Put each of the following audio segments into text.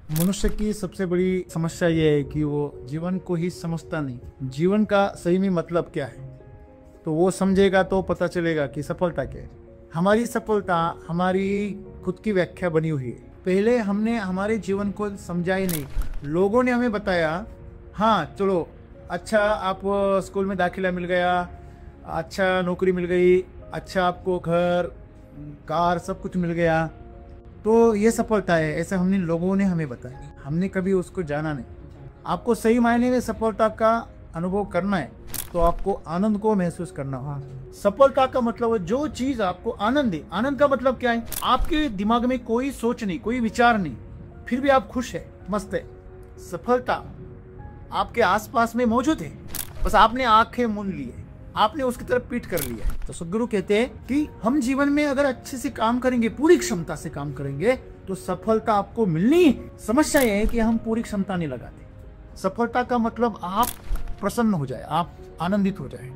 मनुष्य की सबसे बड़ी समस्या ये है कि वो जीवन को ही समझता नहीं। जीवन का सही में मतलब क्या है, तो वो समझेगा तो पता चलेगा कि सफलता क्या है। हमारी सफलता हमारी खुद की व्याख्या बनी हुई है। पहले हमने हमारे जीवन को समझा ही नहीं, लोगों ने हमें बताया, हाँ चलो अच्छा आप स्कूल में दाखिला मिल गया, अच्छा नौकरी मिल गई, अच्छा आपको घर कार सब कुछ मिल गया, तो ये सफलता है, ऐसा हमने लोगों ने हमें बताया। हमने कभी उसको जाना नहीं। आपको सही मायने में सफलता का अनुभव करना है तो आपको आनंद को महसूस करना होगा। सफलता का मतलब है जो चीज आपको आनंद दे। आनंद का मतलब क्या है? आपके दिमाग में कोई सोच नहीं, कोई विचार नहीं, फिर भी आप खुश है, मस्त है। सफलता आपके आसपास में मौजूद है, बस आपने आंखें मूंद ली है, आपने उसकी तरफ पीठ कर लिया है। तो सदगुरु कहते हैं कि हम जीवन में अगर अच्छे से काम करेंगे, पूरी क्षमता से काम करेंगे, तो सफलता आपको मिलनी है। समस्या यह है कि हम पूरी क्षमता नहीं लगाते। सफलता का मतलब आप प्रसन्न हो जाए, आप आनंदित हो जाए,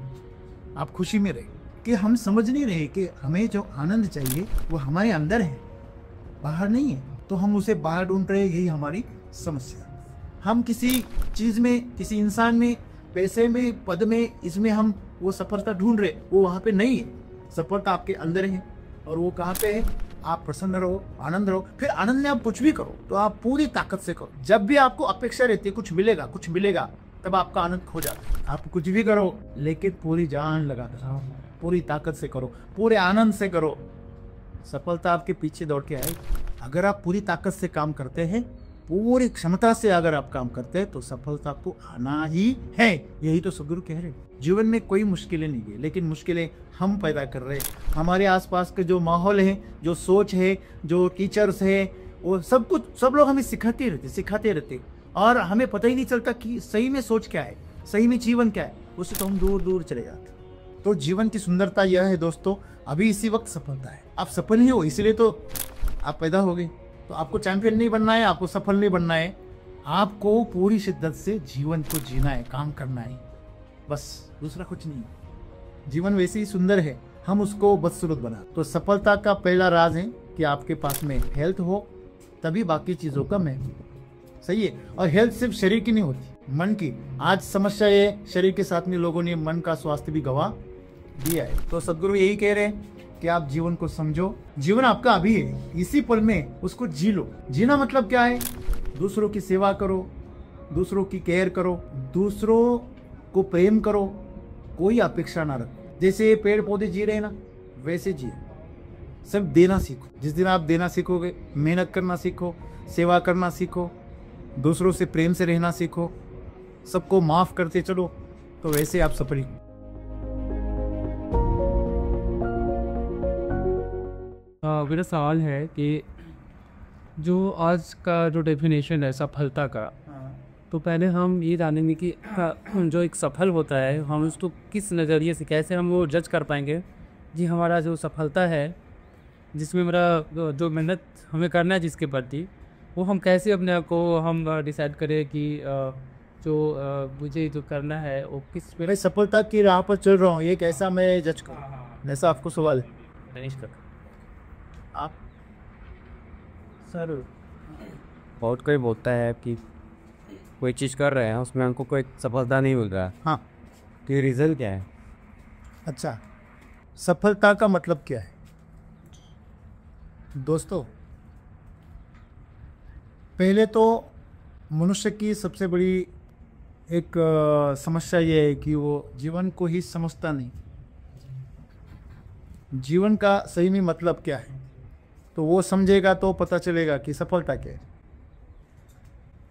आप खुशी में रहे। कि हम समझ नहीं रहे कि हमें जो आनंद चाहिए वो हमारे अंदर है, बाहर नहीं है, तो हम उसे बाहर ढूंढ रहे हैं। यही हमारी समस्या। हम किसी चीज में, किसी इंसान में, पैसे में, पद में, इसमें हम वो सफलता ढूंढ रहे, वो वहां पे नहीं है। सफलता आपके अंदर है। और वो कहाँ पे है? आप प्रसन्न रहो, आनंद रहो। फिर आनंद में आप कुछ भी करो तो आप पूरी ताकत से करो। जब भी आपको अपेक्षा रहती है कुछ मिलेगा, कुछ मिलेगा, तब आपका आनंद खो जाता है। आप कुछ भी करो लेकिन पूरी जान लगा कर, पूरी ताकत से करो, पूरे आनंद से करो, सफलता आपके पीछे दौड़ के आएगी। अगर आप पूरी ताकत से काम करते हैं, पूरी क्षमता से अगर आप काम करते हैं, तो सफलता आपको आना ही है। यही तो सदगुरु कह रहे हैं। जीवन में कोई मुश्किलें नहीं है, लेकिन मुश्किलें हम पैदा कर रहे हैं। हमारे आसपास के जो माहौल है, जो सोच है, जो टीचर्स है, वो सब कुछ, सब लोग हमें सिखाते रहते, और हमें पता ही नहीं चलता कि सही में सोच क्या है, सही में जीवन क्या है। उससे तो हम दूर दूर चले जाते। तो जीवन की सुंदरता यह है दोस्तों, अभी इसी वक्त सफलता है। आप सफल ही हो, इसलिए तो आप पैदा हो गए। तो आपको चैंपियन नहीं बनना है, आपको सफल नहीं बनना है, आपको पूरी शिद्दत से जीवन को जीना है, काम करना है, बस, दूसरा कुछ नहीं। जीवन वैसे ही सुंदर है, हम उसको बदसूरत बना। तो सफलता का पहला राज है कि आपके पास में हेल्थ हो, तभी बाकी चीजों का महत्व। सही है। और हेल्थ सिर्फ शरीर की नहीं होती, मन की। आज समस्या है, शरीर के साथ में लोगों ने मन का स्वास्थ्य भी गवा दिया है। तो सदगुरु यही कह रहे हैं कि आप जीवन को समझो। जीवन आपका अभी है, इसी पल में उसको जी लो। जीना मतलब क्या है? दूसरों की सेवा करो, दूसरों की केयर करो, दूसरों को प्रेम करो, कोई अपेक्षा ना रखो। जैसे पेड़ पौधे जी रहे हैं ना, वैसे जिए। सिर्फ देना सीखो। जिस दिन आप देना सीखोगे, मेहनत करना सीखो, सेवा करना सीखो, दूसरों से प्रेम से रहना सीखो, सबको माफ करते चलो, तो वैसे आप सफल। मेरा सवाल है कि जो आज का जो डेफिनेशन है सफलता का, तो पहले हम ये जानेंगे कि जो एक सफल होता है, हम उसको किस नज़रिए से, कैसे हम वो जज कर पाएंगे जी हमारा जो सफलता है, जिसमें मेरा जो मेहनत हमें करना है जिसके प्रति, वो हम कैसे अपने आप को हम डिसाइड करें कि जो मुझे जो करना है वो किस पे। मैं सफलता की राह पर चल रहा हूँ, ये कैसा मैं जज करूँ? ऐसा आपको सवाल है? मनीष का आप सर, बहुत कोई बोलता है कि कोई चीज़ कर रहे हैं, उसमें हमको कोई सफलता नहीं मिल रहा, हाँ, तो ये रिजल्ट क्या है? अच्छा, सफलता का मतलब क्या है दोस्तों? पहले तो मनुष्य की सबसे बड़ी एक समस्या ये है कि वो जीवन को ही समझता नहीं। जीवन का सही में मतलब क्या है, तो वो समझेगा तो पता चलेगा कि सफलता क्या है।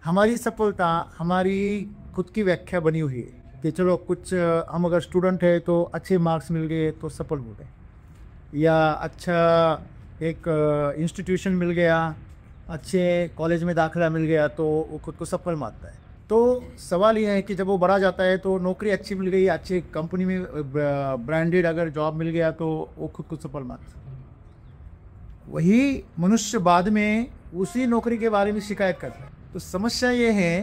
हमारी सफलता हमारी खुद की व्याख्या बनी हुई है कि चलो कुछ, हम अगर स्टूडेंट है तो अच्छे मार्क्स मिल गए तो सफल हो गए, या अच्छा एक इंस्टीट्यूशन मिल गया, अच्छे कॉलेज में दाखिला मिल गया, तो वो खुद को सफल मानता है। तो सवाल यह है कि जब वो बड़ा जाता है तो नौकरी अच्छी मिल गई, अच्छी कंपनी में ब्रांडेड अगर जॉब मिल गया, तो वो खुद को सफल मानता है। वही मनुष्य बाद में उसी नौकरी के बारे में शिकायत करता है। तो समस्या ये है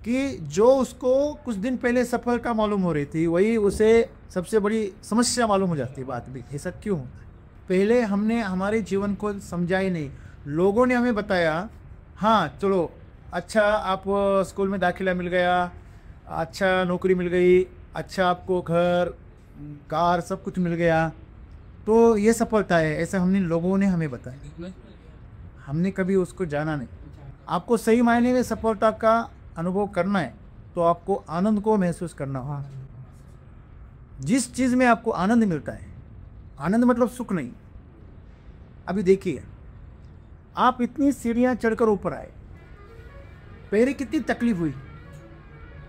कि जो उसको कुछ दिन पहले सफलता मालूम हो रही थी, वही उसे सबसे बड़ी समस्या मालूम हो जाती है बाद में। ऐसा क्यों होता है? पहले हमने हमारे जीवन को समझा ही नहीं, लोगों ने हमें बताया, हाँ चलो, अच्छा आप स्कूल में दाखिला मिल गया, अच्छा नौकरी मिल गई, अच्छा आपको घर कार सब कुछ मिल गया, तो ये सफलता है, ऐसा हमने लोगों ने हमें बताया, हमने कभी उसको जाना नहीं। आपको सही मायने में सफलता का अनुभव करना है तो आपको आनंद को महसूस करना होगा। जिस चीज़ में आपको आनंद मिलता है, आनंद मतलब सुख नहीं। अभी देखिए, आप इतनी सीढ़ियाँ चढ़कर ऊपर आए, पहले कितनी तकलीफ हुई,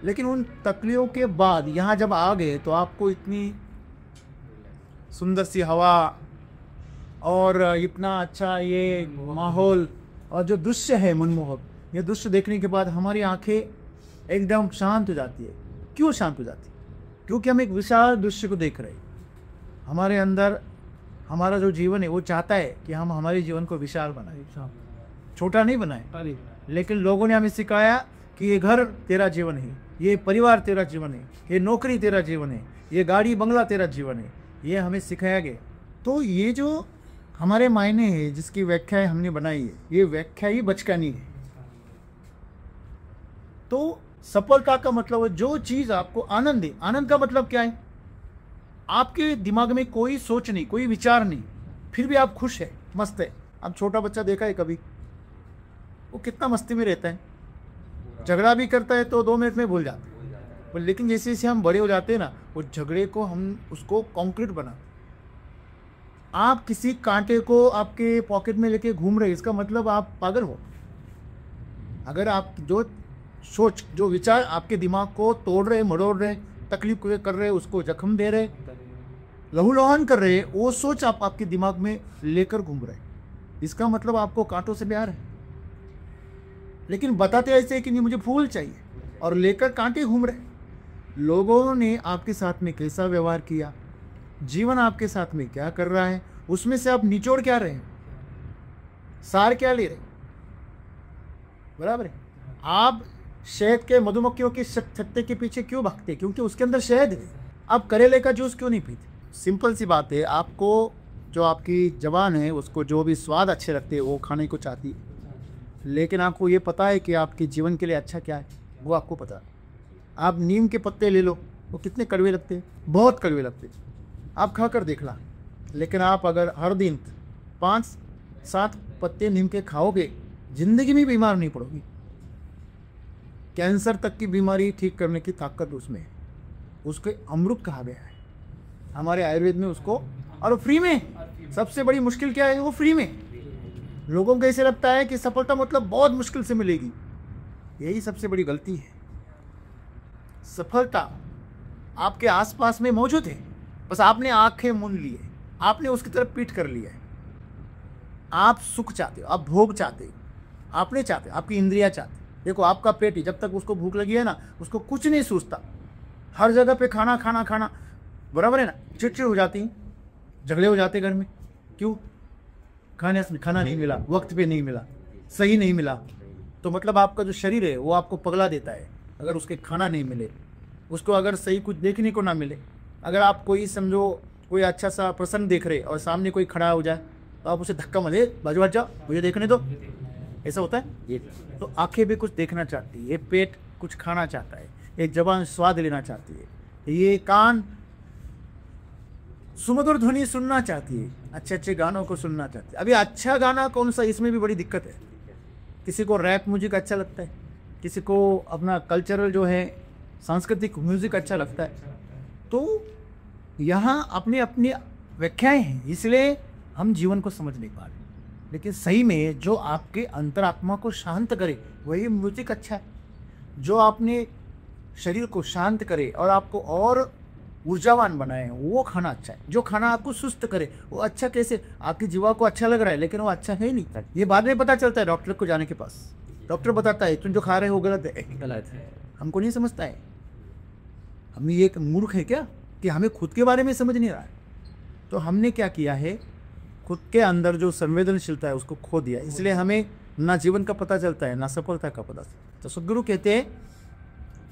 लेकिन उन तकलीफों के बाद यहाँ जब आ गए तो आपको इतनी सुंदर सी हवा और इतना अच्छा ये माहौल और जो दृश्य है मनमोहक, ये दृश्य देखने के बाद हमारी आंखें एकदम शांत हो जाती है। क्यों शांत हो जाती है? क्योंकि हम एक विशाल दृश्य को देख रहे हैं। हमारे अंदर हमारा जो जीवन है वो चाहता है कि हम हमारे जीवन को विशाल बनाए, छोटा नहीं बनाए। लेकिन लोगों ने हमें सिखाया कि ये घर तेरा जीवन है, ये परिवार तेरा जीवन है, ये नौकरी तेरा जीवन है, ये गाड़ी बंगला तेरा जीवन है, ये हमें सिखाया गया। तो ये जो हमारे मायने हैं जिसकी व्याख्या हमने बनाई है, ये व्याख्या ही बचकानी है। तो सफलता का मतलब है जो चीज़ आपको आनंद दे। आनंद का मतलब क्या है? आपके दिमाग में कोई सोच नहीं, कोई विचार नहीं, फिर भी आप खुश है, मस्त है। अब छोटा बच्चा देखा है कभी? वो कितना मस्ती में रहता है, झगड़ा भी करता है तो 2 मिनट में भूल जाता है। लेकिन जैसे जैसे हम बड़े हो जाते हैं ना, वो झगड़े को हम उसको कॉन्क्रीट बनाते। आप किसी कांटे को आपके पॉकेट में लेके घूम रहे, इसका मतलब आप पागल हो। अगर आप जो सोच, जो विचार आपके दिमाग को तोड़ रहे, मरोड़ रहे, तकलीफ कर रहे, उसको जख्म दे रहे, लहूलुहान कर रहे, वो सोच आप आपके दिमाग में लेकर घूम रहे, इसका मतलब आपको कांटों से प्यार है। लेकिन बताते ऐसे कि नहीं मुझे फूल चाहिए, और लेकर कांटे घूम रहे। लोगों ने आपके साथ में कैसा व्यवहार किया, जीवन आपके साथ में क्या कर रहा है, उसमें से आप निचोड़ क्या रहे हैं, सार क्या ले रहे, बराबर है। आप शहद के मधुमक्खियों के छत्ते के पीछे क्यों भागते? क्योंकि उसके अंदर शहद है। आप करेले का जूस क्यों नहीं पीते? सिंपल सी बात है, आपको जो आपकी जबान है उसको जो भी स्वाद अच्छे लगते हैं वो खाने को चाहती है, लेकिन आपको ये पता है कि आपके जीवन के लिए अच्छा क्या है, वो आपको पता है। आप नीम के पत्ते ले लो, वो कितने कड़वे लगते हैं, बहुत कड़वे लगते हैं, आप खा कर देख ला। लेकिन आप अगर हर दिन 5-7 पत्ते नीम के खाओगे, जिंदगी में बीमार नहीं पड़ोगी। कैंसर तक की बीमारी ठीक करने की ताकत उसमें है, उसके अमृत कहा गया है हमारे आयुर्वेद में उसको, और फ्री में। सबसे बड़ी मुश्किल क्या है? वो फ्री में। लोगों को ऐसे लगता है कि सफलता मतलब बहुत मुश्किल से मिलेगी, यही सबसे बड़ी गलती है। सफलता आपके आसपास में मौजूद है, बस आपने आंखें मूंद ली है, आपने उसकी तरफ पीठ कर लिया है। आप सुख चाहते हो, आप भोग चाहते हो, आपने चाहते हो, आपकी इंद्रियां चाहती। देखो आपका पेट ही जब तक उसको भूख लगी है ना, उसको कुछ नहीं सूझता, हर जगह पे खाना खाना खाना, बराबर है ना। चिड़चिड़ हो जाती, झगड़े हो जाते घर में, क्यों? खाना नहीं मिला, वक्त पे नहीं मिला, सही नहीं मिला। तो मतलब आपका जो शरीर है वो आपको पगला देता है। अगर उसके खाना नहीं मिले, उसको अगर सही कुछ देखने को ना मिले, अगर आप कोई समझो कोई अच्छा सा प्रसंग देख रहे और सामने कोई खड़ा हो जाए तो आप उसे धक्का मारे, बाजू हट जाओ, मुझे देखने दो, ऐसा होता है ये। तो आंखें भी कुछ देखना चाहती है, ये पेट कुछ खाना चाहता है, ये जबान स्वाद लेना चाहती है, ये कान सुमधुर ध्वनि सुनना चाहती है, अच्छे अच्छे गानों को सुनना चाहती है। अभी अच्छा गाना कौन सा, इसमें भी बड़ी दिक्कत है। किसी को रैप म्यूजिक अच्छा लगता है, किसी को अपना कल्चरल जो है सांस्कृतिक म्यूजिक अच्छा लगता है। तो यहाँ अपनी अपनी व्याख्याएं हैं, इसलिए हम जीवन को समझ नहीं पा रहे। लेकिन सही में जो आपके अंतरात्मा को शांत करे वही म्यूजिक अच्छा है। जो आपने शरीर को शांत करे और आपको और ऊर्जावान बनाए वो खाना अच्छा है। जो खाना आपको सुस्त करे वो अच्छा कैसे? आपकी जीवा को अच्छा लग रहा है लेकिन वो अच्छा है ही नहीं। ये बाद में पता चलता है डॉक्टर को जाने के पास। डॉक्टर बताता है तुम जो खा रहे हो गलत है। गलत है, हमको नहीं समझता है। हम ये एक मूर्ख है क्या कि हमें खुद के बारे में समझ नहीं रहा है। तो हमने क्या किया है, खुद के अंदर जो संवेदनशीलता है उसको खो दिया। इसलिए हमें ना जीवन का पता चलता है ना सफलता का पता चलता है। तो सद्गुरु कहते हैं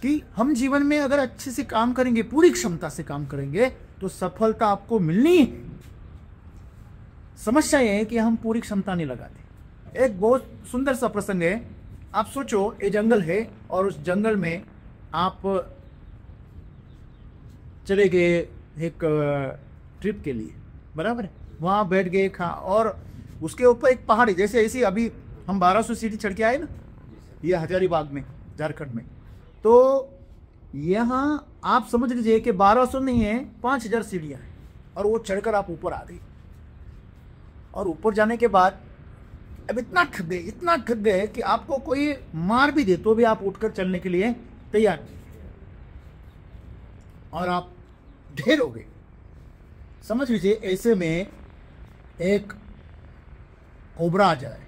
कि हम जीवन में अगर अच्छे से काम करेंगे, पूरी क्षमता से काम करेंगे तो सफलता आपको मिलनी है। समस्या यह है कि हम पूरी क्षमता नहीं लगाते। एक बहुत सुंदर सा प्रसंग है। आप सोचो ये जंगल है और उस जंगल में आप चले गए एक ट्रिप के लिए, बराबर है, वहाँ बैठ गए खा, और उसके ऊपर एक पहाड़ी, जैसे ऐसी अभी हम 1200 सीढ़ी चढ़ के आए ना, ये हजारीबाग में, झारखंड में, तो यहाँ आप समझ लीजिए कि 1200 नहीं है, 5000 सीढ़ियाँ हैं, और वो चढ़कर आप ऊपर आ गए। और ऊपर जाने के बाद अब इतना थक गए कि आपको कोई मार भी दे तो भी आप उठकर चलने के लिए तैयार नहीं, और आप ढेर हो गए। समझ लीजिए ऐसे में एक कोबरा आ जाए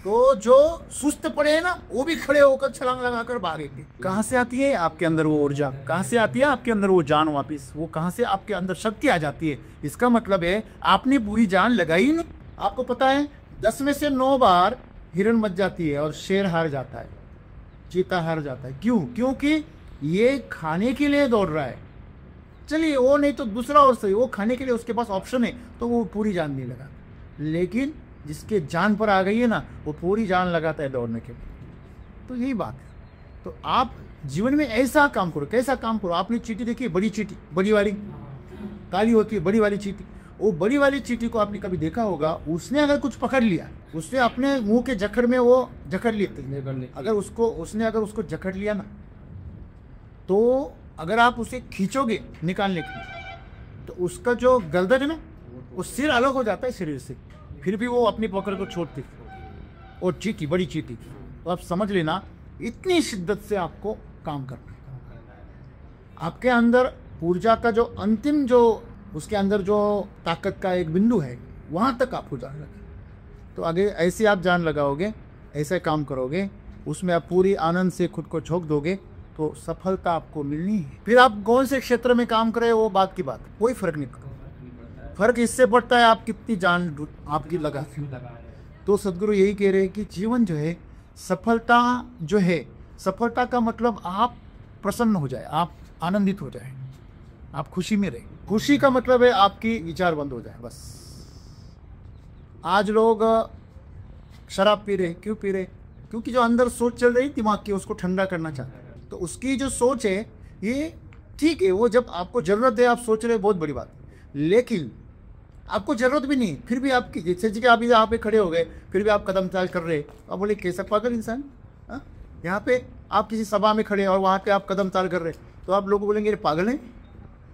तो जो सुस्त पड़े हैं ना, वो भी खड़े होकर छलांग लगाकर भागेंगे। कहाँ से आती है आपके अंदर वो ऊर्जा, कहाँ से आती है आपके अंदर वो जान, वापस वो कहाँ से आपके अंदर शक्ति आ जाती है? इसका मतलब है आपने पूरी जान लगाई नहीं। आपको पता है 10 में से 9 बार हिरण मच जाती है और शेर हार जाता है, चीता हार जाता है। क्यों? क्योंकि ये खाने के लिए दौड़ रहा है। चलिए वो नहीं तो दूसरा और सही, वो खाने के लिए उसके पास ऑप्शन है तो वो पूरी जान नहीं लगा, लेकिन जिसके जान पर आ गई है ना, वो पूरी जान लगाता है दौड़ने के लिए। तो यही बात है। तो आप जीवन में ऐसा काम करो। कैसा काम करो? आपने चींटी देखी है, बड़ी चींटी, बड़ी वाली काली होती है, बड़ी वाली चींटी। वो बड़ी वाली चींटी को आपने कभी देखा होगा, उसने अगर कुछ पकड़ लिया, उसने अपने मुंह के जकड़ में वो जकड़ लिए, अगर उसको जकड़ लिया ना, तो अगर आप उसे खींचोगे निकालने के लिए, तो उसका जो गर्दन है ना, वो सिर अलग हो जाता है शरीर से, फिर भी वो अपनी पकड़ को छोड़ती। और चींटी, बड़ी चींटी, तो आप समझ लेना इतनी शिद्दत से आपको काम करना है। आपके अंदर ऊर्जा का जो अंतिम, जो उसके अंदर जो ताकत का एक बिंदु है, वहाँ तक आपको जान लगे। तो आगे ऐसे आप जान लगाओगे, ऐसे काम करोगे, उसमें आप पूरी आनंद से खुद को झोंक दोगे, तो सफलता आपको मिलनी है। फिर आप कौन से क्षेत्र में काम करें वो बात की बात, कोई फर्क नहीं पड़ता। फर्क इससे पड़ता है आप कितनी जान आपकी लगा। तो सदगुरु यही कह रहे हैं कि जीवन जो है, सफलता जो है, सफलता का मतलब आप प्रसन्न हो जाए, आप आनंदित हो जाए, आप खुशी में रहे। खुशी का मतलब है आपकी विचार बंद हो जाए, बस। आज लोग शराब पी रहे, क्यों पी रहे? क्योंकि जो अंदर सोच चल रही दिमाग की, उसको ठंडा करना चाहते हैं। तो उसकी जो सोच है ये ठीक है, वो जब आपको जरूरत है आप सोच रहे, बहुत बड़ी बात है। लेकिन आपको जरूरत भी नहीं, फिर भी आपकी, जैसे कि आप यहाँ पे खड़े हो गए, फिर भी आप कदम चाल कर रहे, आप बोले कैसा पागल इंसान। यहाँ पे आप किसी सभा में खड़े और वहाँ पे आप कदम चाल कर रहे, तो आप लोग बोलेंगे पागल हैं,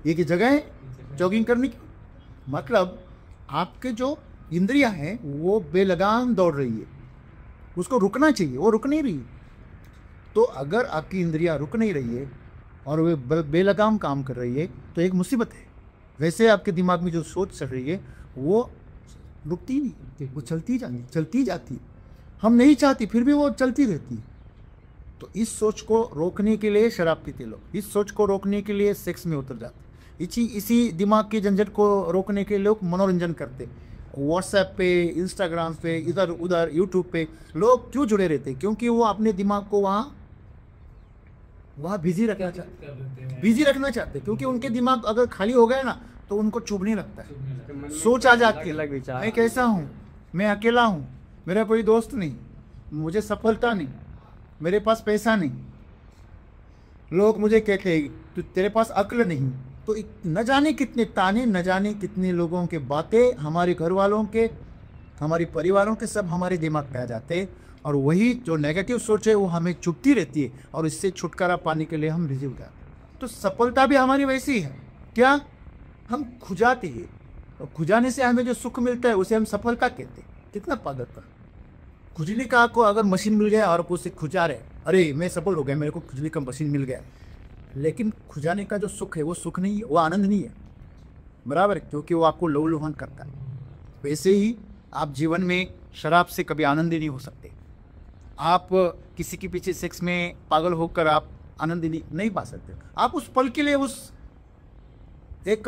ये की जगह है जॉगिंग करने की? मतलब आपके जो इंद्रियां हैं वो बेलगाम दौड़ रही है, उसको रुकना चाहिए, वो रुक नहीं रही। तो अगर आपकी इंद्रियां रुक नहीं रही है और वे बेलगाम काम कर रही है, तो एक मुसीबत है। वैसे आपके दिमाग में जो सोच चल रही है वो रुकती नहीं, वो चलती जाती। हम नहीं चाहती, फिर भी वो चलती रहती। तो इस सोच को रोकने के लिए शराब पीते लोग, इस सोच को रोकने के लिए सेक्स में उतर जाते, इसी दिमाग की झंझट को रोकने के लिए लोग मनोरंजन करते। व्हाट्सएप पे, इंस्टाग्राम पे, इधर उधर यूट्यूब पे लोग क्यों जुड़े रहते? क्योंकि वो अपने दिमाग को वहाँ बिजी रखना चाहते, क्योंकि उनके दिमाग अगर खाली हो गए ना, तो उनको चुभने लगता है, सोच आ जाती है, मैं कैसा हूँ, मैं अकेला हूँ, मेरा कोई दोस्त नहीं, मुझे सफलता नहीं, मेरे पास पैसा नहीं, लोग मुझे कहते हैं तो तेरे पास अक्ल नहीं। तो न जाने कितने ताने, न जाने कितने लोगों के बातें, हमारे घर वालों के, हमारे परिवारों के, सब हमारे दिमाग पे आ जाते हैं। और वही जो नेगेटिव सोच है वो हमें चुभती रहती है, और इससे छुटकारा पाने के लिए हम बिजी हो जाते हैं। तो सफलता भी हमारी वैसी है, क्या हम खुजाते हैं, और खुजाने से हमें जो सुख मिलता है उसे हम सफलता कहते हैं। कितना पागलपन। खुजली का को अगर मशीन मिल गया और आप उसे खुजा रहे, अरे मैं सफल हो गया, मेरे को खुजली का मशीन मिल गया, लेकिन खुजाने का जो सुख है वो सुख नहीं है, वो आनंद नहीं है, बराबर है, क्योंकि वो आपको लहूलुहान करता है। वैसे ही आप जीवन में शराब से कभी आनंदी नहीं हो सकते। आप किसी के पीछे सेक्स में पागल होकर आप आनंद नहीं पा सकते। आप उस पल के लिए उस एक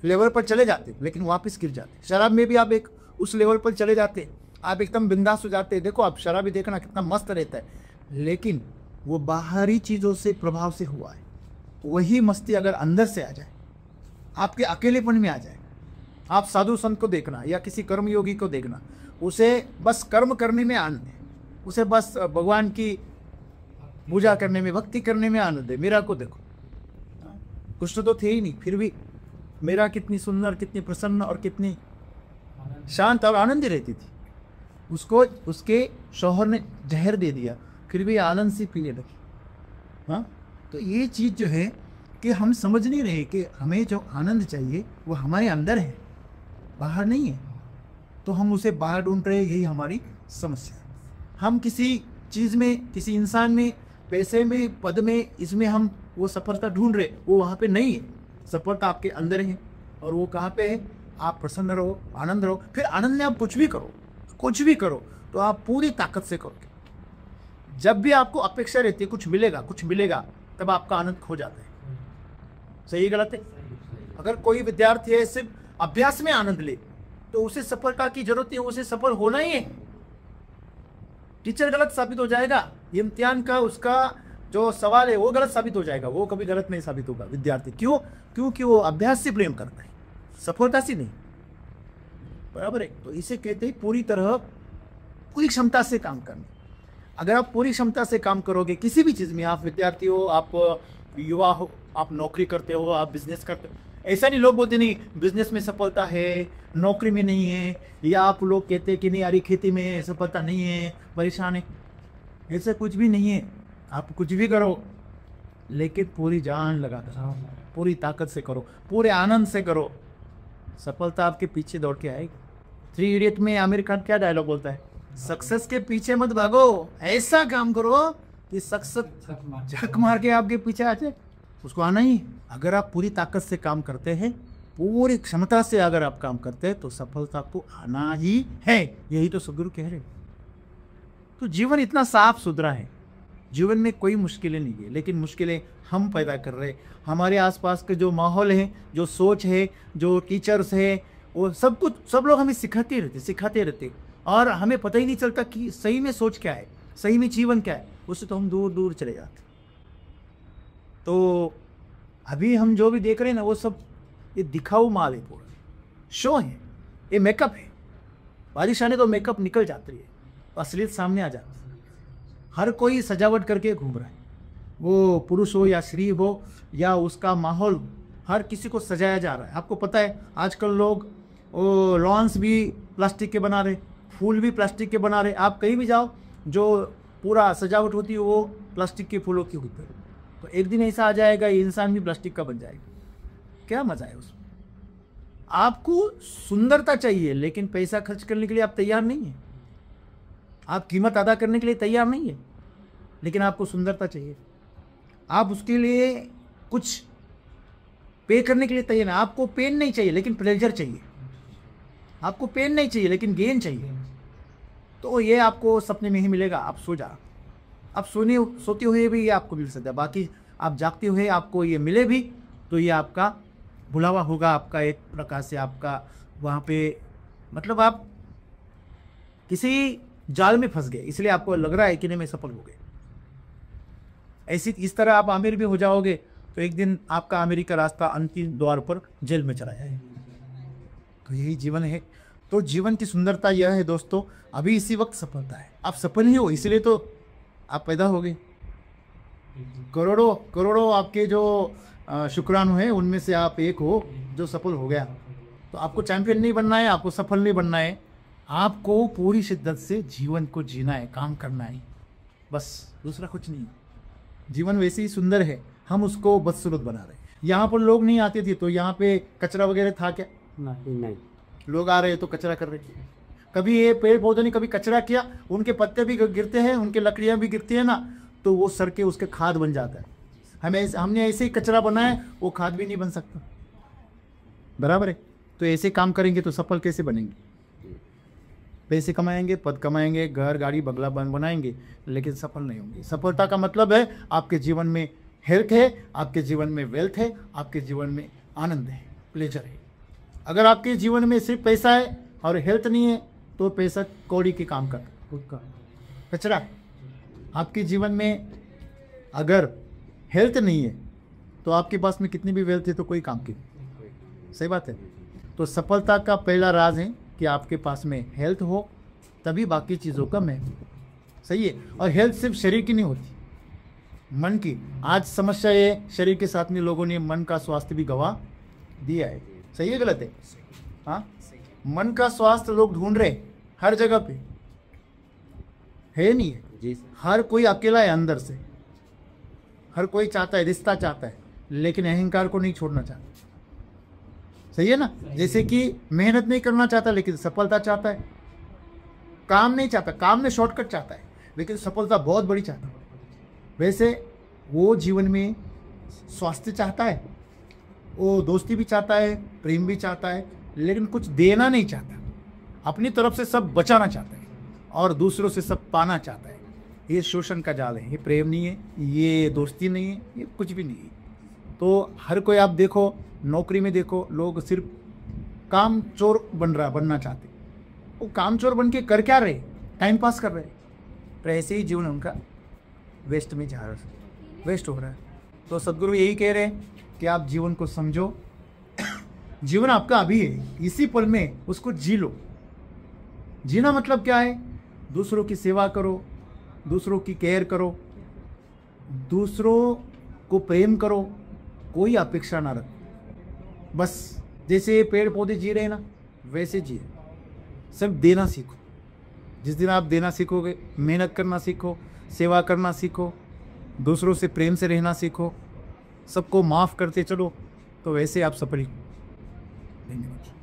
लेवल पर चले जाते, लेकिन वापस गिर जाते। शराब में भी आप एक उस लेवल पर चले जाते, आप एकदम बिंदास हो जाते। देखो आप शराबी देखना कितना मस्त रहता है, लेकिन वो बाहरी चीज़ों से प्रभाव से हुआ है। वही मस्ती अगर अंदर से आ जाए, आपके अकेलेपन में आ जाए, आप साधु संत को देखना या किसी कर्मयोगी को देखना, उसे बस कर्म करने में आनंद है, उसे बस भगवान की पूजा करने में, भक्ति करने में आनंद है। मीरा को देखो, कृष्ण तो थे ही नहीं, फिर भी मीरा कितनी सुंदर, कितनी प्रसन्न और कितनी शांत और आनंदी रहती थी। उसको उसके शौहर ने जहर दे दिया, फिर भी आनंद से पीने लगी। हाँ, तो ये चीज़ जो है कि हम समझ नहीं रहे कि हमें जो आनंद चाहिए वो हमारे अंदर है, बाहर नहीं है। तो हम उसे बाहर ढूंढ रहे हैं, यही हमारी समस्या है। हम किसी चीज़ में, किसी इंसान में, पैसे में, पद में, इसमें हम वो सफलता ढूंढ रहे, वो वहाँ पे नहीं है। सफलता आपके अंदर है। और वो कहाँ पे है? आप प्रसन्न रहो, आनंद रहो। फिर आनंद में आप कुछ भी करो, कुछ भी करो तो आप पूरी ताकत से करोगे। जब भी आपको अपेक्षा रहती है कुछ मिलेगा, कुछ मिलेगा, तब आपका आनंद खो जाता है। सही गलत है? अगर कोई विद्यार्थी है सिर्फ अभ्यास में आनंद ले तो उसे सफलता की जरूरत है, उसे सफल होना ही है। टीचर गलत साबित हो जाएगा, ये इम्तिहान का उसका जो सवाल है वो गलत साबित हो जाएगा, वो कभी गलत नहीं साबित होगा विद्यार्थी। क्यों? क्योंकि वो अभ्यास से प्रेम करता है, सफलता से नहीं। बराबर है? तो इसे कहते हैं पूरी तरह, पूरी क्षमता से काम करना। अगर आप पूरी क्षमता से काम करोगे किसी भी चीज़ में, आप विद्यार्थी हो, आप युवा हो, आप नौकरी करते हो, आप बिजनेस करते हो, ऐसा नहीं लोग बोलते नहीं बिजनेस में सफलता है, नौकरी में नहीं है, या आप लोग कहते हैं कि नहीं यार खेती में सफलता नहीं है, परेशान है। ऐसा कुछ भी नहीं है। आप कुछ भी करो लेकिन पूरी जान लगा कर, पूरी ताकत से करो, पूरे आनंद से करो, सफलता आपके पीछे दौड़ के आएगी। 3 इडियट में आमिर खान क्या डायलॉग बोलता है? सक्सेस के पीछे मत भागो, ऐसा काम करो कि सक्सेस झक मार के आपके पीछे आ जाए। उसको आना ही। अगर आप पूरी ताकत से काम करते हैं, पूरी क्षमता से अगर आप काम करते हैं तो सफलता को आना ही है। यही तो सदगुरु कह रहे। तो जीवन इतना साफ सुथरा है, जीवन में कोई मुश्किलें नहीं है, लेकिन मुश्किलें हम पैदा कर रहे हैं। हमारे आसपास के जो माहौल है, जो सोच है, जो टीचर्स है, वो सब कुछ, सब लोग हमें सिखाते रहते और हमें पता ही नहीं चलता कि सही में सोच क्या है, सही में जीवन क्या है। उससे तो हम दूर दूर चले जाते। तो अभी हम जो भी देख रहे हैं ना, वो सब ये दिखाऊ माल है, पूरा शो है, ये मेकअप है। बारिश आने तो मेकअप निकल जाती है, असलियत सामने आ जाती है। हर कोई सजावट करके घूम रहा है, वो पुरुष हो या स्त्री हो या उसका माहौल, हर किसी को सजाया जा रहा है। आपको पता है आजकल लोग वो लॉन्स भी प्लास्टिक के बना रहे, फूल भी प्लास्टिक के बना रहे। आप कहीं भी जाओ, जो पूरा सजावट होती है वो प्लास्टिक के फूलों की होती है। तो एक दिन ऐसा आ जाएगा ये इंसान भी प्लास्टिक का बन जाएगा। क्या मजा है उसमें? आपको सुंदरता चाहिए लेकिन पैसा खर्च करने के लिए आप तैयार नहीं है। आप कीमत अदा करने के लिए तैयार नहीं है, लेकिन आपको सुंदरता चाहिए। आप उसके लिए कुछ पे करने के लिए तैयार नहीं। आपको पेन नहीं चाहिए लेकिन प्लेजर चाहिए। आपको पेन नहीं चाहिए लेकिन गेन चाहिए। तो ये आपको सपने में ही मिलेगा। आप सो जा, आप सोते हुए भी ये आपको मिल सकता है। बाकी आप जागते हुए आपको ये मिले भी तो ये आपका बुलावा होगा, आपका एक प्रकार से आपका वहाँ पे, मतलब आप किसी जाल में फंस गए, इसलिए आपको लग रहा है कि नहीं मैं सफल हो गए। ऐसी इस तरह आप आमिर भी हो जाओगे तो एक दिन आपका आमिरी का रास्ता अंतिम द्वार पर जेल में चला जाए। तो यही जीवन है। तो जीवन की सुंदरता यह है दोस्तों, अभी इसी वक्त सफलता है। आप सफल ही हो, इसलिए तो आप पैदा हो गए। करोड़ों करोड़ों आपके जो शुक्राणु हैं उनमें से आप एक हो जो सफल हो गया। तो आपको चैंपियन नहीं बनना है, आपको सफल नहीं बनना है, आपको पूरी शिद्दत से जीवन को जीना है, काम करना है, बस दूसरा कुछ नहीं। जीवन वैसे ही सुंदर है, हम उसको बदसूरत बना रहे हैं। यहाँ पर लोग नहीं आते थे तो यहाँ पे कचरा वगैरह था क्या? नहीं। लोग आ रहे हैं तो कचरा कर रहे हैं। कभी ये पेड़ पौधे ने कभी कचरा किया, उनके पत्ते भी गिरते हैं, उनके लकड़ियाँ भी गिरती है ना, तो वो सर के उसके खाद बन जाता है। हमने ऐसे ही कचरा बनाया, वो खाद भी नहीं बन सकता। बराबर है? तो ऐसे काम करेंगे तो सफल कैसे बनेंगे? पैसे कमाएंगे, पद कमाएंगे, घर गाड़ी बंगला बनाएंगे, लेकिन सफल नहीं होंगे। सफलता का मतलब है आपके जीवन में हेल्थ है, आपके जीवन में वेल्थ है, आपके जीवन में आनंद है, प्लेजर है। अगर आपके जीवन में सिर्फ पैसा है और हेल्थ नहीं है तो पैसा कौड़ी के काम कर कचरा। आपके जीवन में अगर हेल्थ नहीं है तो आपके पास में कितनी भी वेल्थ है तो कोई काम की नहीं। सही बात है। तो सफलता का पहला राज है कि आपके पास में हेल्थ हो, तभी बाकी चीज़ों का महत्व। सही है। और हेल्थ सिर्फ शरीर की नहीं होती, मन की। आज समस्या ये शरीर के साथ में लोगों ने मन का स्वास्थ्य भी गवा दिया है। सही है गलत है? हाँ, मन का स्वास्थ्य लोग ढूंढ रहे हर जगह पे, है नहीं है जी। हर कोई अकेला है अंदर से, हर कोई चाहता है, रिश्ता चाहता है, लेकिन अहंकार को नहीं छोड़ना चाहता। सही है ना? जैसे कि मेहनत नहीं करना चाहता लेकिन सफलता चाहता है, काम नहीं चाहता, काम में शॉर्टकट चाहता है, लेकिन सफलता बहुत बड़ी चाहता है। वैसे वो जीवन में स्वास्थ्य चाहता है, वो दोस्ती भी चाहता है, प्रेम भी चाहता है, लेकिन कुछ देना नहीं चाहता। अपनी तरफ से सब बचाना चाहता है और दूसरों से सब पाना चाहता है। ये शोषण का जाल है, ये प्रेम नहीं है, ये दोस्ती नहीं है, ये कुछ भी नहीं है। तो हर कोई आप देखो, नौकरी में देखो, लोग सिर्फ काम चोर बनना चाहते। वो काम चोर बन के कर क्या रहे? टाइम पास कर रहे। तो ऐसे ही जीवन उनका वेस्ट में जा रहा है, वेस्ट हो रहा है। तो सदगुरु यही कह रहे हैं कि आप जीवन को समझो। जीवन आपका अभी है, इसी पल में उसको जी लो। जीना मतलब क्या है? दूसरों की सेवा करो, दूसरों की केयर करो, दूसरों को प्रेम करो, कोई अपेक्षा ना रखो। बस जैसे पेड़ पौधे जी रहे हैं ना, वैसे जिए। सिर्फ देना सीखो। जिस दिन आप देना सीखोगे, मेहनत करना सीखो, सेवा करना सीखो, दूसरों से प्रेम से रहना सीखो, सबको माफ़ करते चलो, तो वैसे आप सफल। धन्यवाद।